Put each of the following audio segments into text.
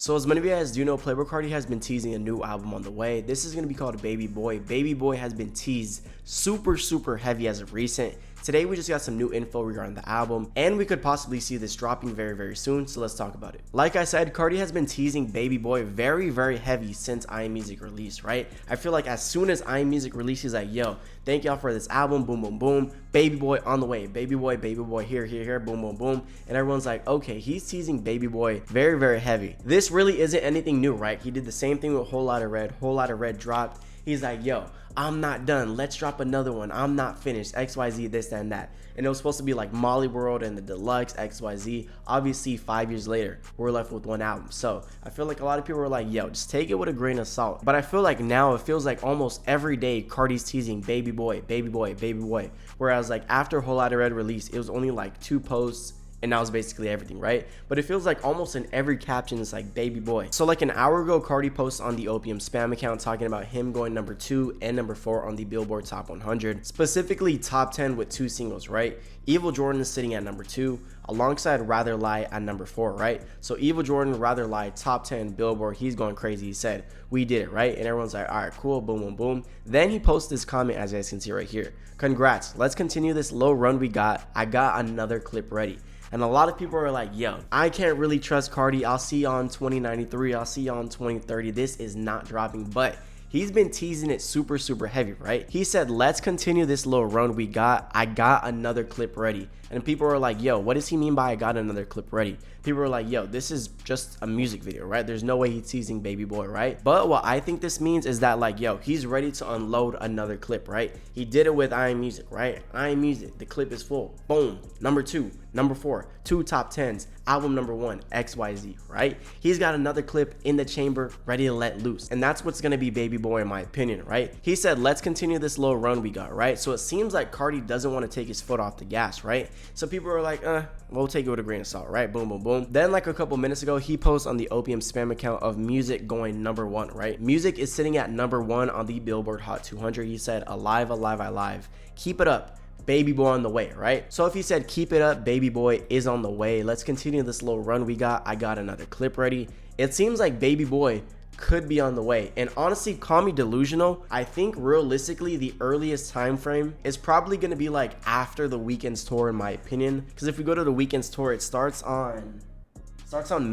So as many of you guys do know, Playboi Carti has been teasing a new album on the way. This is going to be called Baby Boi. Baby Boi has been teased super heavy as of recent. Today we just got some new info regarding the album, and we could possibly see this dropping very soon, so let's talk about it. Like I said, Carti has been teasing Baby Boi very heavy since iMusic released, right? I feel like as soon as iMusic released, he's like, yo, thank y'all for this album, boom, Baby Boi on the way, Baby Boi, here, boom, and everyone's like, okay, he's teasing Baby Boi very heavy. This really isn't anything new, right? He did the same thing with Whole Lotta Red dropped. He's like, yo, I'm not done, let's drop another one, I'm not finished, XYZ, this, that, and that. And it was supposed to be like Molly World and the Deluxe, XYZ. Obviously 5 years later, we're left with one album. So I feel like a lot of people were like, yo, just take it with a grain of salt. But I feel like now it feels like almost every day Carti's teasing Baby Boi. Whereas like after Whole Lotta Red release, it was only like 2 posts, and that was basically everything, right? But it feels like almost in every caption it's like Baby Boi. So like an hour ago, Carti posted on the Opium spam account talking about him going number 2 and number 4 on the Billboard Top 100, specifically top 10 with 2 singles, right? Evil Jordan is sitting at number 2 alongside Rather Lie at number 4, right? So Evil Jordan, Rather Lie, top 10 Billboard, he's going crazy. He said, we did it, right? And everyone's like, all right, cool, boom. Then he posted this comment, as you guys can see right here. Congrats, let's continue this low run we got. I got another clip ready. And a lot of people are like, yo, I can't really trust Carti. I'll see you on 2093. I'll see you on 2030. This is not dropping. But he's been teasing it super heavy, right? He said, let's continue this little run we got. I got another clip ready. And people are like, yo, what does he mean by I got another clip ready? People are like, yo, this is just a music video, right? There's no way he's teasing Baby Boi, right? But what I think this means is that like, yo, he's ready to unload another clip, right? He did it with iMusic, right? iMusic, the clip is full. Boom. Number 2, number 4, 2 top 10s, album number 1, XYZ, right? He's got another clip in the chamber ready to let loose. And that's what's going to be Baby Boi in my opinion, right? He said, let's continue this little run we got, right? So it seems like Carti doesn't want to take his foot off the gas, right? So people are like, we'll take it with a grain of salt, right? Boom. Then like a couple minutes ago, he posted on the Opium spam account of Music going number 1, right? Music is sitting at number 1 on the Billboard Hot 200. He said, alive. Keep it up. Baby Boi on the way, right? So if he said keep it up, Baby Boi is on the way, let's continue this little run we got. I got another clip ready. It seems like Baby Boi could be on the way, and honestly, call me delusional, I think realistically the earliest time frame is probably going to be like after the Weeknd's tour in my opinion, because if we go to the Weeknd's tour, it starts on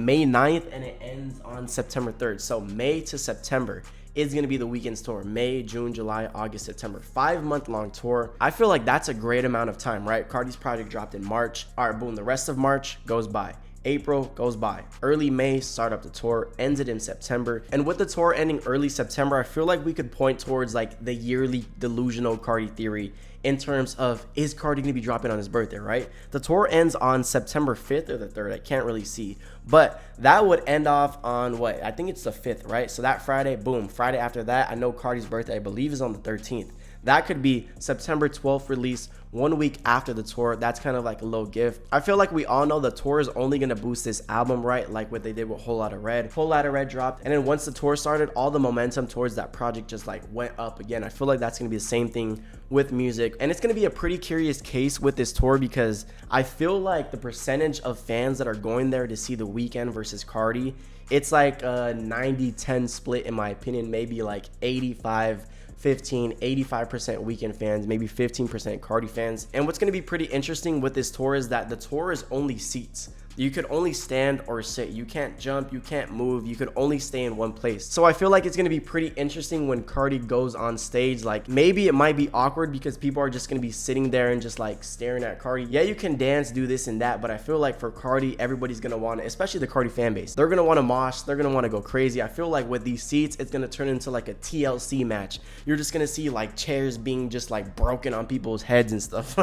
May 9th and it ends on September 3rd. So May to September is going to be the Weeknd's tour. May, June, July, August, September. 5-month long tour. I feel like that's a great amount of time, right? Carti's project dropped in March. All right, boom, the rest of March goes by. April goes by. Early May, start up the tour, ends it in September. And with the tour ending early September, I feel like we could point towards like the yearly delusional Carti theory in terms of, is Carti gonna be dropping on his birthday, right? The tour ends on September 5th or the 3rd, I can't really see. But that would end off on what? I think it's the 5th, right? So that Friday, boom, Friday after that, I know Carti's birthday, I believe, is on the 13th. That could be September 12th release, 1 week after the tour. That's kind of like a little gift. I feel like we all know the tour is only going to boost this album, right? Like what they did with Whole Lotta Red. Whole Lotta Red dropped, and then once the tour started, all the momentum towards that project just like went up again. I feel like that's going to be the same thing with music, and it's going to be a pretty curious case with this tour because I feel like the percentage of fans that are going there to see The Weeknd versus Carti, it's like a 90-10 split in my opinion, maybe like 85% 85% Weeknd fans, maybe 15% Carti fans. And what's going to be pretty interesting with this tour is that the tour is only seats. You could only stand or sit. You can't jump, you can't move, you could only stay in one place. So I feel like it's gonna be pretty interesting when Carti goes on stage. Like maybe it might be awkward because people are just gonna be sitting there and just like staring at Carti. Yeah, you can dance, do this and that, but I feel like for Carti, everybody's gonna want to, especially the Carti fan base, they're gonna want to mosh, they're gonna want to go crazy. I feel like with these seats, it's gonna turn into like a TLC match. You're just gonna see like chairs being just like broken on people's heads and stuff.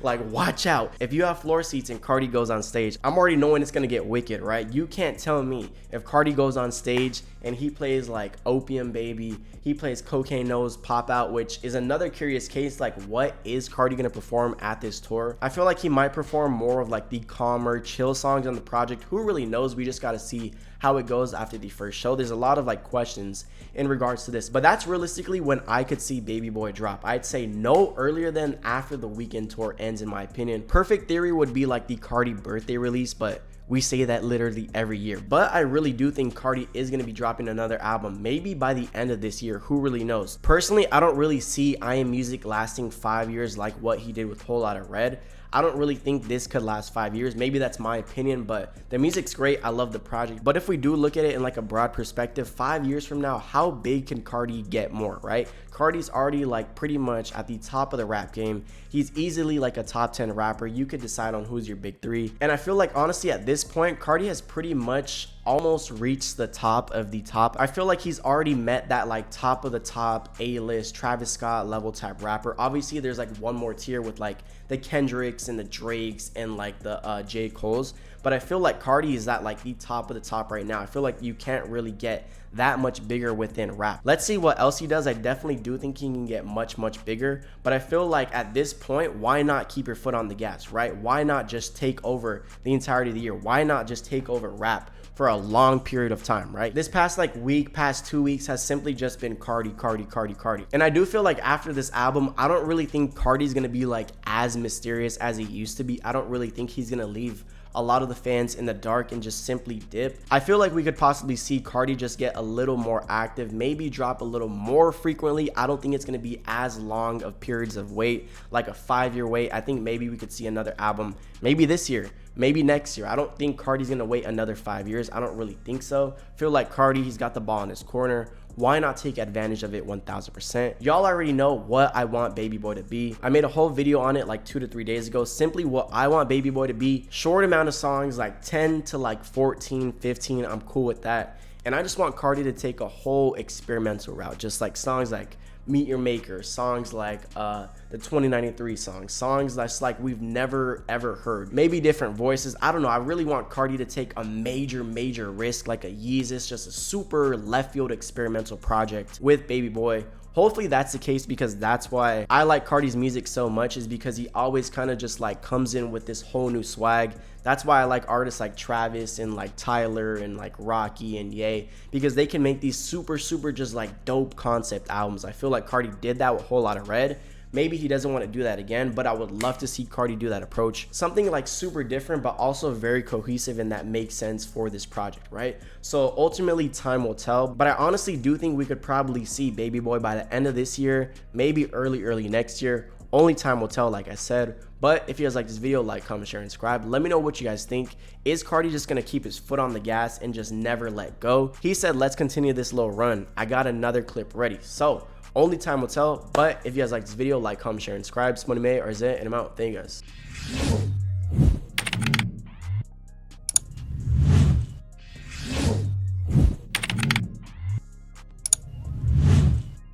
like watch out. If you have floor seats and Carti goes on stage, I'm already knowing it's gonna get wicked, right? You can't tell me if Carti goes on stage and he plays like Opium Baby, he plays Cocaine Nose, Pop Out, which is another curious case. Like what is Carti gonna perform at this tour? I feel like he might perform more of like the calmer, chill songs on the project. Who really knows? We just gotta see how it goes after the first show. There's a lot of like questions in regards to this, but that's realistically when I could see Baby Boi drop. I'd say no earlier than after the Weeknd tour ends in my opinion. Perfect theory would be like the Carti birthday release, but We say that literally every year, but I really do think Carti is going to be dropping another album, maybe by the end of this year. Who really knows? Personally, I don't really see I Am Music lasting 5 years like what he did with Whole Lotta Red. I don't really think this could last 5 years. Maybe that's my opinion, but the music's great. I love the project. But if we do look at it in like a broad perspective, 5 years from now, how big can Carti get more, right? Carti's already like pretty much at the top of the rap game. He's easily like a top 10 rapper. You could decide on who's your big three. And I feel like honestly at this point, Carti has pretty much almost reached the top of the top. I feel like he's already met that like top of the top A-list Travis Scott level type rapper. Obviously there's like one more tier with like the Kendricks and the Drakes and like the J. Cole's, but I feel like Carti is at like the top of the top right now. I feel like you can't really get that much bigger within rap. Let's see what else he does. I definitely do think he can get much bigger, but I feel like at this point, why not keep your foot on the gas, right? Why not just take over the entirety of the year? Why not just take over rap for a long period of time, right? This past like week, past 2 weeks has simply just been Carti. And I do feel like after this album, I don't really think Carti's gonna be like as mysterious as he used to be. I don't really think he's gonna leave a lot of the fans in the dark and just simply dip. I feel like we could possibly see Carti just get a little more active, maybe drop a little more frequently. I don't think it's going to be as long of periods of wait, like a 5-year wait. I think maybe we could see another album maybe this year, maybe next year. I don't think Carti's going to wait another 5 years. I don't really think so. I feel like Carti, he's got the ball in his corner. Why not take advantage of it 1000%? Y'all already know what I want Baby Boi to be. I made a whole video on it like 2 to 3 days ago. Simply what I want Baby Boi to be. Short amount of songs, like 10 to like 14, 15. I'm cool with that. And I just want Carti to take a whole experimental route. Just like songs like Meet Your Maker, songs like the 2093 songs that's like we've never ever heard. Maybe different voices. I don't know. I really want Carti to take a major risk, like a Yeezus, just a super left field experimental project with Baby Boi. Hopefully that's the case, because that's why I like Carti's music so much, is because he always kind of just like comes in with this whole new swag. That's why I like artists like Travis and like Tyler and like Rocky and Ye, because they can make these super just like dope concept albums. I feel like Carti did that with Whole Lotta Red. Maybe he doesn't want to do that again, but I would love to see Carti do that approach. Something like super different, but also very cohesive, and that makes sense for this project, right? So ultimately time will tell, but I honestly do think we could probably see Baby Boi by the end of this year, maybe early next year. Only time will tell, like I said. But if you guys like this video, like, comment, share, and subscribe. Let me know what you guys think. Is Carti just gonna keep his foot on the gas and just never let go? He said, let's continue this little run. I got another clip ready. So only time will tell. But if you guys like this video, like, comment, share, and subscribe. It's MONEYMAY or Zed, and I'm out. Thank you guys.